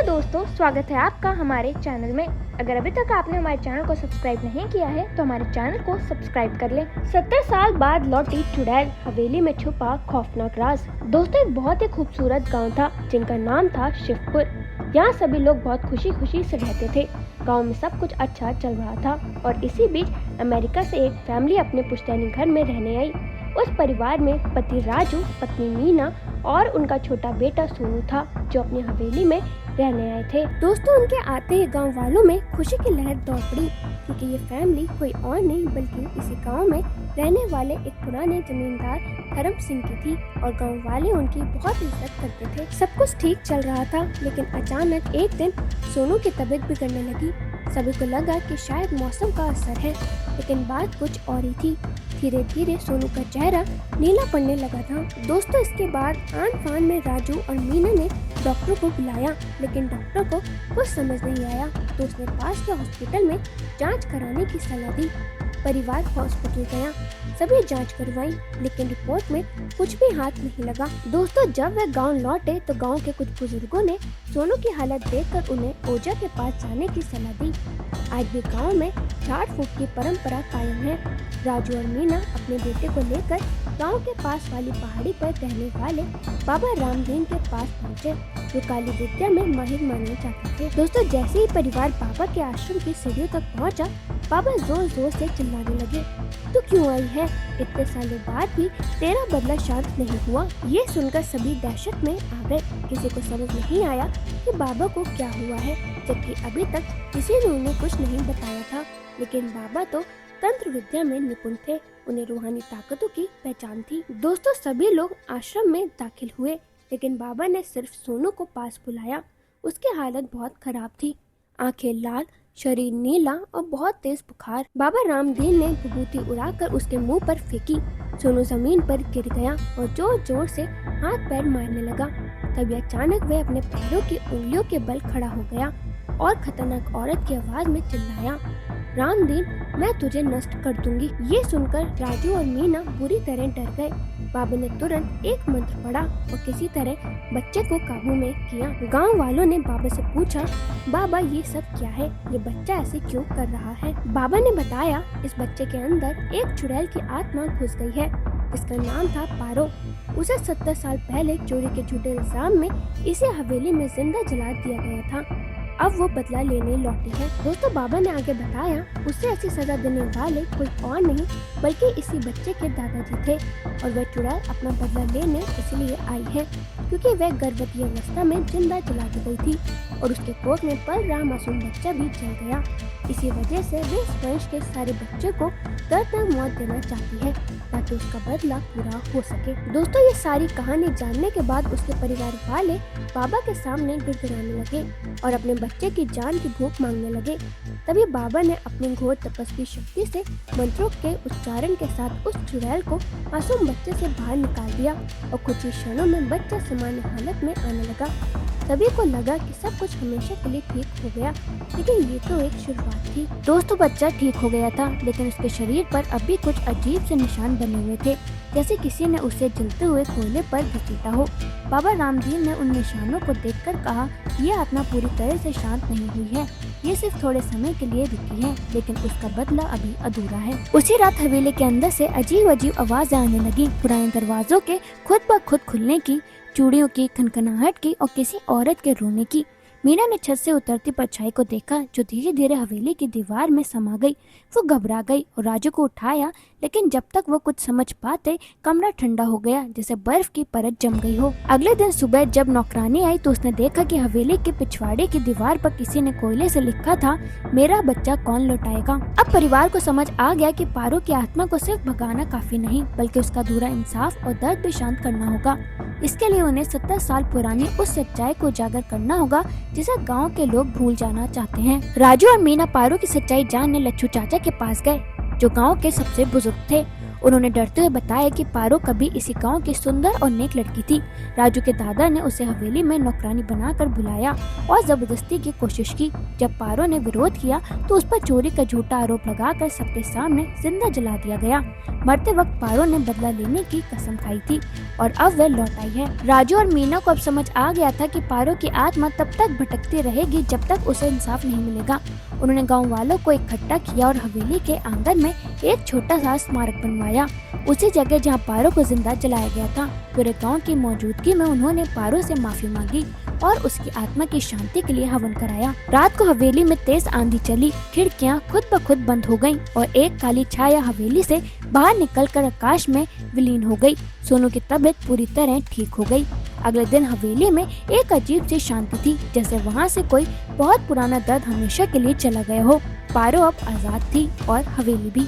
दोस्तों, स्वागत है आपका हमारे चैनल में। अगर अभी तक आपने हमारे चैनल को सब्सक्राइब नहीं किया है तो हमारे चैनल को सब्सक्राइब कर लें। 70 साल बाद लौटी चुड़ैल, हवेली में छुपा खौफनाक राज। दोस्तों, एक बहुत ही खूबसूरत गांव था जिनका नाम था शिवपुर। यहाँ सभी लोग बहुत खुशी खुशी से रहते थे। गांव में सब कुछ अच्छा चल रहा था और इसी बीच अमेरिका से एक फैमिली अपने पुश्तैनी घर में रहने आई। उस परिवार में पति राजू, पत्नी मीना और उनका छोटा बेटा सोनू था, जो अपनी हवेली में रहने आए थे। दोस्तों, उनके आते ही गांव वालों में खुशी की लहर दौड़ पड़ी, क्योंकि ये फैमिली कोई और नहीं बल्कि इसी गांव में रहने वाले एक पुराने जमींदार धर्म सिंह की थी और गांव वाले उनकी बहुत इज्जत करते थे। सब कुछ ठीक चल रहा था, लेकिन अचानक एक दिन सोनू की तबीयत बिगड़ने लगी। सभी को लगा कि शायद मौसम का असर है, लेकिन बात कुछ और ही थी। धीरे धीरे सोनू का चेहरा नीला पड़ने लगा था। दोस्तों, इसके बाद आन फान में राजू और मीना ने डॉक्टर को बुलाया, लेकिन डॉक्टर को कुछ समझ नहीं आया तो उसने पास के हॉस्पिटल में जांच कराने की सलाह दी। परिवार हॉस्पिटल गया, सभी जांच करवाई, लेकिन रिपोर्ट में कुछ भी हाथ नहीं लगा। दोस्तों, जब वे गांव लौटे तो गांव के कुछ बुजुर्गों ने सोनू की हालत देखकर उन्हें ओझा के पास जाने की सलाह दी। आज भी गांव में झाड़ फूक की परंपरा कायम है। राजू और मीना अपने बेटे को लेकर गांव के पास वाली पहाड़ी पर रहने वाले बाबा रामदीन के पास पहुंचे, जो काली विद्या में माहिर माने जाते थे। दोस्तों, जैसे ही परिवार बाबा के आश्रम की सीढ़ियों तक पहुंचा, बाबा जोर जोर से चिल्लाने लगे, तू क्यों आई है? इतने सालों बाद भी तेरा बदला शांत नहीं हुआ। ये सुनकर सभी दहशत में आ गए। किसी को समझ नहीं आया कि बाबा को क्या हुआ है, जबकि अभी तक किसी ने उन्हें कुछ नहीं बताया था। लेकिन बाबा तो तंत्र विद्या में निपुण थे, उन्हें रूहानी ताकतों की पहचान थी। दोस्तों, सभी लोग आश्रम में दाखिल हुए, लेकिन बाबा ने सिर्फ सोनू को पास बुलाया। उसकी हालत बहुत खराब थी, आंखें लाल, शरीर नीला और बहुत तेज बुखार। बाबा रामदीन ने विभूति उड़ाकर उसके मुंह पर फेंकी। सोनू जमीन पर गिर गया और जोर जोर से हाथ पैर मारने लगा। तभी अचानक वह अपने पैरों की उंगलियों के बल खड़ा हो गया और खतरनाक औरत की आवाज में चिल्लाया, रामदीन, मैं तुझे नष्ट कर दूंगी। ये सुनकर राजू और मीना बुरी तरह डर गए। बाबा ने तुरंत एक मंत्र पढ़ा और किसी तरह बच्चे को काबू में किया। गांव वालों ने बाबा से पूछा, बाबा ये सब क्या है? ये बच्चा ऐसे क्यों कर रहा है? बाबा ने बताया, इस बच्चे के अंदर एक चुड़ैल की आत्मा घुस गई है, जिसका नाम था पारो। उसे 70 साल पहले चोरी के झूठे इल्जाम में इसे हवेली में जिंदा जला दिया गया था। अब वो बदला लेने लौटे हैं। दोस्तों, बाबा ने आगे बताया, उसे ऐसी सजा देने वाले कोई और नहीं बल्कि इसी बच्चे के दादाजी थे और वह चुड़ैल अपना बदला लेने इसलिए आई है क्योंकि वह गर्भवती अवस्था में जिंदा जला दी गई थी और उसके कोख में पल रहा मासूम बच्चा भी जल गया। इसी वजह से वे इस वंश के सारे बच्चे को दर्दनाक मौत देना चाहती है ताकि उसका बदला पूरा हो सके। दोस्तों, ये सारी कहानी जानने के बाद उसके परिवार वाले बाबा के सामने गिड़गिड़ाने लगे और अपने बच्चे की जान की भूख मांगने लगे। तभी बाबा ने अपनी घोर तपस्वी शक्ति से मंत्रों के उच्चारण के साथ उस चुड़ैल को मासूम बच्चे से बाहर निकाल दिया और कुछ ही क्षणों में बच्चा सामान्य हालत में आने लगा। सभी को लगा कि सब कुछ हमेशा के लिए ठीक हो गया, लेकिन ये तो एक शुरुआत थी। दोस्तों, बच्चा ठीक हो गया था, लेकिन उसके शरीर पर अभी कुछ अजीब से निशान बने हुए थे, जैसे किसी ने उसे जलते हुए कोयले पर घसीटा हो। बाबा रामदीन ने उन निशानों को देखकर कहा, यह आत्मा पूरी तरह से शांत नहीं हुई है, ये सिर्फ थोड़े समय के लिए रुकी है, लेकिन उसका बदला अभी अधूरा है। उसी रात हवेली के अंदर से अजीब अजीब आवाजें आने लगी, पुराने दरवाजों के खुद ब खुद खुलने की, चूड़ियों की खनखनाहट की और किसी औरत के रोने की। मीना ने छत से उतरती परछाई को देखा, जो धीरे धीरे हवेली की दीवार में समा गई। वो घबरा गई और राजू को उठाया, लेकिन जब तक वो कुछ समझ पाते कमरा ठंडा हो गया, जैसे बर्फ की परत जम गई हो। अगले दिन सुबह जब नौकरानी आई तो उसने देखा कि हवेली के पिछवाड़े की दीवार पर किसी ने कोयले से लिखा था, मेरा बच्चा कौन लौटाएगा। अब परिवार को समझ आ गया कि पारो की आत्मा को सिर्फ भगाना काफी नहीं, बल्कि उसका अधूरा इंसाफ और दर्द भी शांत करना होगा। इसके लिए उन्हें 70 साल पुरानी उस सच्चाई को उजागर करना होगा जिसे गांव के लोग भूल जाना चाहते हैं। राजू और मीना पारो की सच्चाई जानने लच्छू चाचा के पास गए, जो गांव के सबसे बुजुर्ग थे। उन्होंने डरते हुए बताया कि पारो कभी इसी गांव की सुंदर और नेक लड़की थी। राजू के दादा ने उसे हवेली में नौकरानी बनाकर बुलाया और जबरदस्ती की कोशिश की। जब पारो ने विरोध किया तो उस पर चोरी का झूठा आरोप लगाकर सबके सामने जिंदा जला दिया गया। मरते वक्त पारो ने बदला लेने की कसम खाई थी और अब वह लौट आई है। राजू और मीना को अब समझ आ गया था कि पारो की आत्मा तब तक भटकती रहेगी जब तक उसे इंसाफ नहीं मिलेगा। उन्होंने गांव वालों को इकट्ठा किया और हवेली के आंगन में एक छोटा सा स्मारक बनवाया, उसी जगह जहां पारो को जिंदा जलाया गया था। पूरे गांव की मौजूदगी में उन्होंने पारो से माफी मांगी और उसकी आत्मा की शांति के लिए हवन कराया। रात को हवेली में तेज आंधी चली, खिड़कियां खुद ब खुद बंद हो गईं और एक काली छाया हवेली से बाहर निकलकर आकाश में विलीन हो गई। सोनू की तबीयत पूरी तरह ठीक हो गई। अगले दिन हवेली में एक अजीब सी शांति थी, जैसे वहाँ से कोई बहुत पुराना दर्द हमेशा के लिए चला गया हो। पारो अब आजाद थी और हवेली भी।